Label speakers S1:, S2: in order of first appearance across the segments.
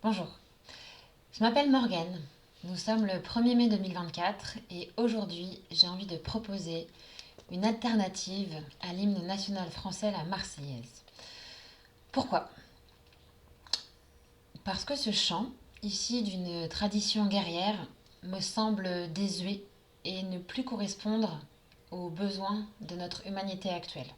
S1: Bonjour, je m'appelle Morgane. Nous sommes le 1er mai 2024 et aujourd'hui j'ai envie de proposer une alternative à l'hymne national français, la Marseillaise. Pourquoi? Parce que ce chant, issu d'une tradition guerrière, me semble désuet et ne plus correspondre aux besoins de notre humanité actuelle.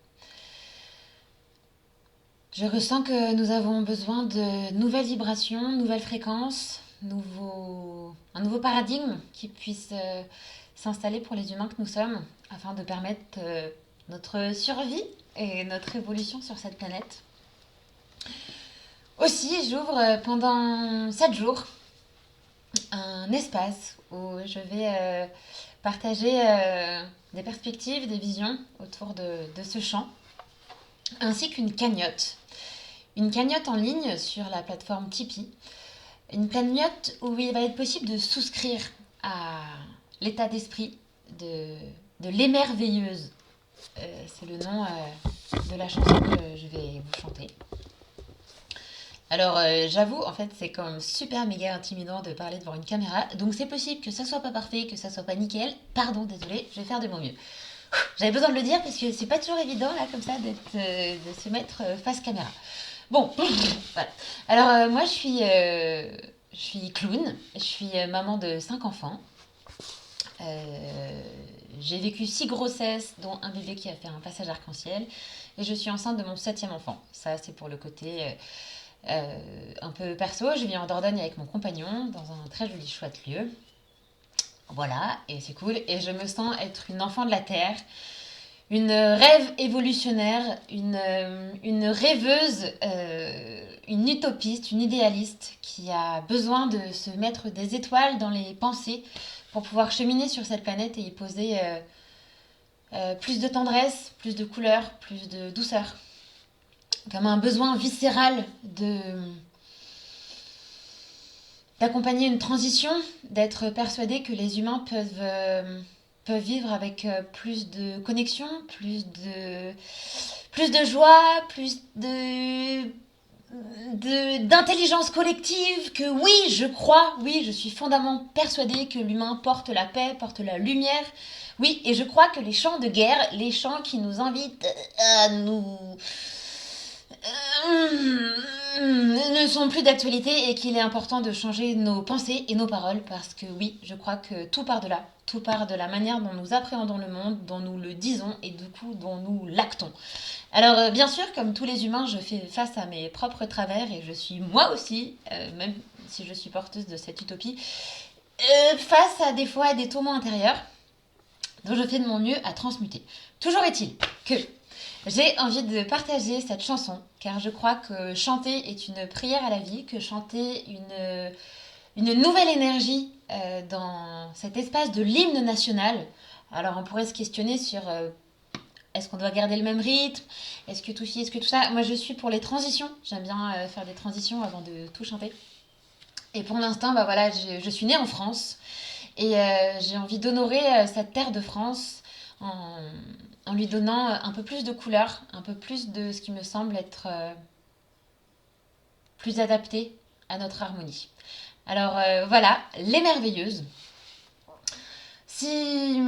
S1: Je ressens que nous avons besoin de nouvelles vibrations, nouvelles fréquences, un nouveau paradigme qui puisse s'installer pour les humains que nous sommes afin de permettre notre survie et notre évolution sur cette planète. Aussi, j'ouvre pendant 7 jours un espace où je vais partager des perspectives, des visions autour de ce chant, ainsi qu'une cagnotte. Une cagnotte en ligne sur la plateforme Tipeee. Une cagnotte où il va être possible de souscrire à l'état d'esprit de l'émerveilleuse. C'est le nom de la chanson que je vais vous chanter. Alors j'avoue, en fait, c'est quand même super méga intimidant de parler devant une caméra. Donc c'est possible que ça soit pas parfait, que ça soit pas nickel. Pardon, désolé, je vais faire de mon mieux. J'avais besoin de le dire parce que c'est pas toujours évident là comme ça de se mettre face caméra. Bon, voilà. Alors moi je suis clown, je suis maman de 5 enfants. J'ai vécu 6 grossesses, dont un bébé qui a fait un passage arc-en-ciel. Et je suis enceinte de mon 7e enfant. Ça, c'est pour le côté un peu perso. Je vis en Dordogne avec mon compagnon, dans un très joli, chouette lieu. Voilà, et c'est cool. Et je me sens être une enfant de la Terre, une rêve évolutionnaire, une rêveuse, une utopiste, une idéaliste qui a besoin de se mettre des étoiles dans les pensées pour pouvoir cheminer sur cette planète et y poser plus de tendresse, plus de couleur, plus de douceur. Comme un besoin viscéral d'accompagner une transition, d'être persuadé que les humains peuvent vivre avec plus de connexion, plus de joie, d'intelligence collective, que oui, je crois, oui, je suis fondamentalement persuadée que l'humain porte la paix, porte la lumière. Oui, et je crois que les chants de guerre, les chants qui nous invitent à nous ne sont plus d'actualité et qu'il est important de changer nos pensées et nos paroles parce que oui, je crois que tout part de là. Tout part de la manière dont nous appréhendons le monde, dont nous le disons et du coup dont nous l'actons. Alors bien sûr, comme tous les humains, je fais face à mes propres travers et je suis moi aussi, même si je suis porteuse de cette utopie, face à des fois à des tourments intérieurs dont je fais de mon mieux à transmuter. Toujours est-il que j'ai envie de partager cette chanson car je crois que chanter est une prière à la vie, que chanter une nouvelle énergie dans cet espace de l'hymne national. Alors on pourrait se questionner sur est-ce qu'on doit garder le même rythme, est-ce que tout ci, est-ce que tout ça. Moi je suis pour les transitions, j'aime bien faire des transitions avant de tout chanter. Et pour l'instant, bah voilà, je suis née en France et j'ai envie d'honorer cette terre de France en, en lui donnant un peu plus de couleur, un peu plus de ce qui me semble être plus adapté à notre harmonie. Alors voilà, les merveilleuses. Si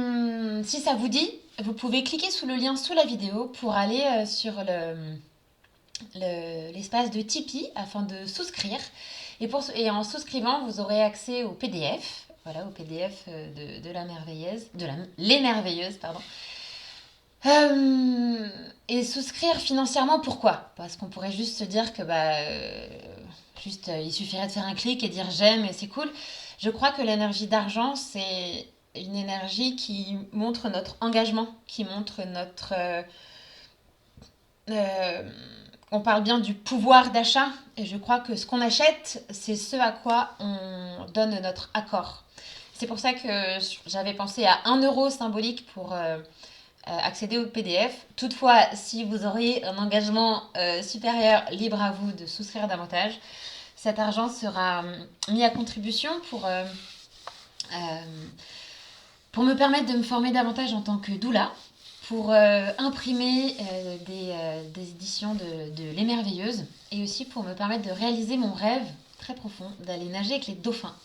S1: ça vous dit, vous pouvez cliquer sous le lien sous la vidéo pour aller sur l'espace de Tipeee afin de souscrire. Et en souscrivant, vous aurez accès au PDF, voilà, au PDF de la merveilleuse, l'émerveilleuse, pardon. Et souscrire financièrement, pourquoi? Parce qu'on pourrait juste se dire que il suffirait de faire un clic et dire j'aime et c'est cool. Je crois que l'énergie d'argent, c'est une énergie qui montre notre engagement, qui montre notre... euh, on parle bien du pouvoir d'achat et je crois que ce qu'on achète, c'est ce à quoi on donne notre accord. C'est pour ça que j'avais pensé à 1 € symbolique pour accéder au PDF. Toutefois, si vous auriez un engagement supérieur, libre à vous de souscrire davantage. Cet argent sera mis à contribution pour me permettre de me former davantage en tant que doula, pour imprimer des éditions de l'émerveilleuse et aussi pour me permettre de réaliser mon rêve très profond d'aller nager avec les dauphins.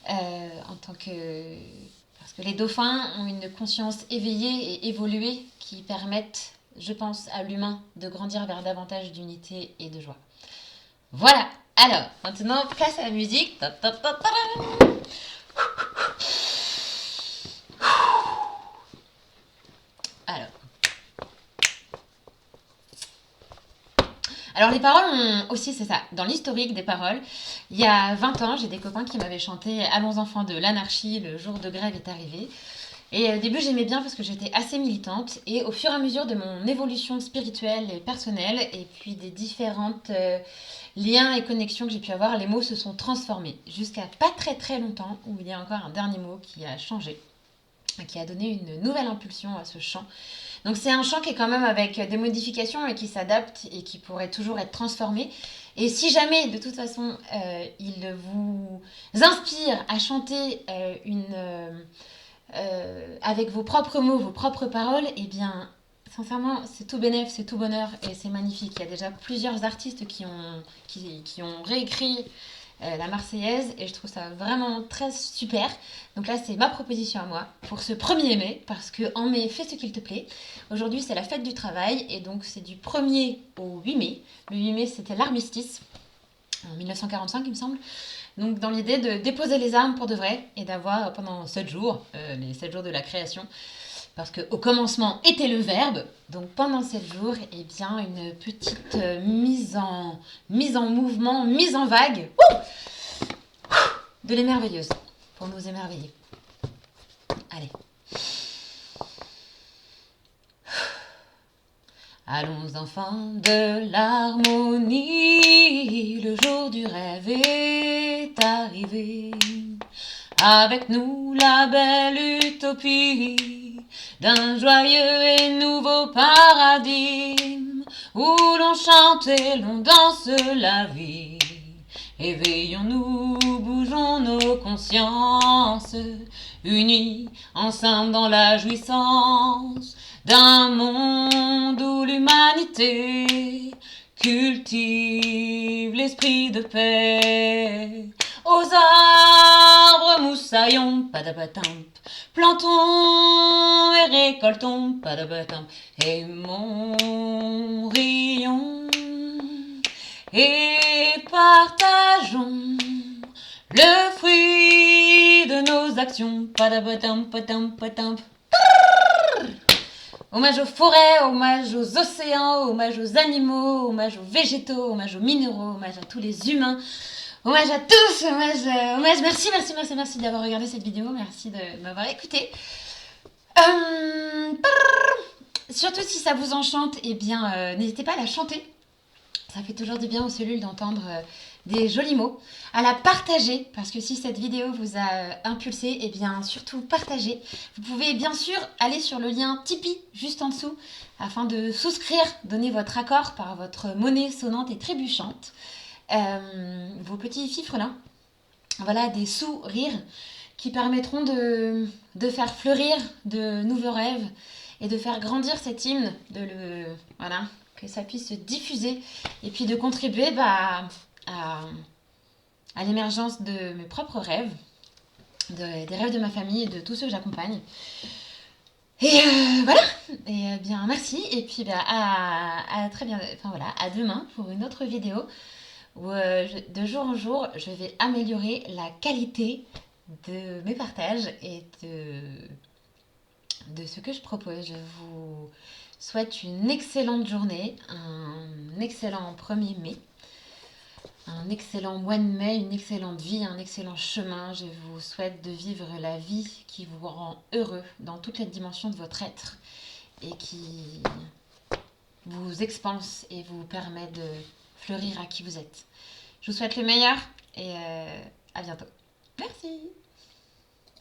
S1: En tant que... Parce que les dauphins ont une conscience éveillée et évoluée qui permettent, je pense, à l'humain de grandir vers davantage d'unité et de joie. Voilà. Alors, maintenant, place à la musique. Ta, ta, ta, ta, ta. Alors. Alors les paroles ont aussi, c'est ça, dans l'historique des paroles, il y a 20 ans, j'ai des copains qui m'avaient chanté Allons enfants de l'anarchie, le jour de grève est arrivé. Et au début j'aimais bien parce que j'étais assez militante et au fur et à mesure de mon évolution spirituelle et personnelle et puis des différentes liens et connexions que j'ai pu avoir, les mots se sont transformés jusqu'à pas très très longtemps où il y a encore un dernier mot qui a changé, qui a donné une nouvelle impulsion à ce chant. Donc c'est un chant qui est quand même avec des modifications et qui s'adapte et qui pourrait toujours être transformé. Et si jamais, de toute façon, il vous inspire à chanter avec vos propres mots, vos propres paroles, eh bien, sincèrement, c'est tout bénef, c'est tout bonheur et c'est magnifique. Il y a déjà plusieurs artistes qui ont réécrit la Marseillaise et je trouve ça vraiment très super. Donc là, c'est ma proposition à moi pour ce 1er mai parce que en mai, fais ce qu'il te plaît. Aujourd'hui, c'est la fête du travail et donc c'est du 1er au 8 mai. Le 8 mai, c'était l'armistice en 1945, il me semble. Donc dans l'idée de déposer les armes pour de vrai et d'avoir pendant 7 jours, les 7 jours de la création, parce qu'au commencement était le verbe, donc pendant 7 jours, eh bien, une petite mise en mouvement, mise en vague de l'émerveilleuse, pour nous émerveiller. Allez. Allons enfants de l'harmonie, le jour du rêve est arrivé. Avec nous la belle utopie d'un joyeux et nouveau paradigme où l'on chante et l'on danse la vie. Éveillons-nous, bougeons nos consciences, unis ensemble dans la jouissance d'un monde où l'humanité cultive l'esprit de paix. Aux arbres moussaillons, padabatamp, plantons et récoltons, padabatamp, aimons, rions et partageons le fruit de nos actions, padabatamp, patamp, patamp. Hommage aux forêts, hommage aux océans, hommage aux animaux, hommage aux végétaux, hommage aux minéraux, hommage à tous les humains. Hommage à tous, hommage, merci d'avoir regardé cette vidéo, merci de m'avoir écouté. Surtout si ça vous enchante, eh bien n'hésitez pas à la chanter. Ça fait toujours du bien aux cellules d'entendre des jolis mots. À la partager, parce que si cette vidéo vous a impulsé, eh bien surtout partagez. Vous pouvez bien sûr aller sur le lien Tipeee juste en dessous afin de souscrire, donner votre accord par votre monnaie sonnante et trébuchante. Vos petits fifrelins, voilà, des sourires qui permettront de faire fleurir de nouveaux rêves et de faire grandir cet hymne, voilà, que ça puisse se diffuser et puis de contribuer à l'émergence de mes propres rêves, des rêves de ma famille et de tous ceux que j'accompagne. Et voilà, et bien merci, et puis à très bien, enfin voilà, à demain pour une autre vidéo où de jour en jour, je vais améliorer la qualité de mes partages et de ce que je propose. Je vous souhaite une excellente journée, un excellent 1er mai, un excellent mois de mai, une excellente vie, un excellent chemin. Je vous souhaite de vivre la vie qui vous rend heureux dans toutes les dimensions de votre être et qui vous expanse et vous permet de fleurir à qui vous êtes. Je vous souhaite le meilleur et à bientôt. Merci.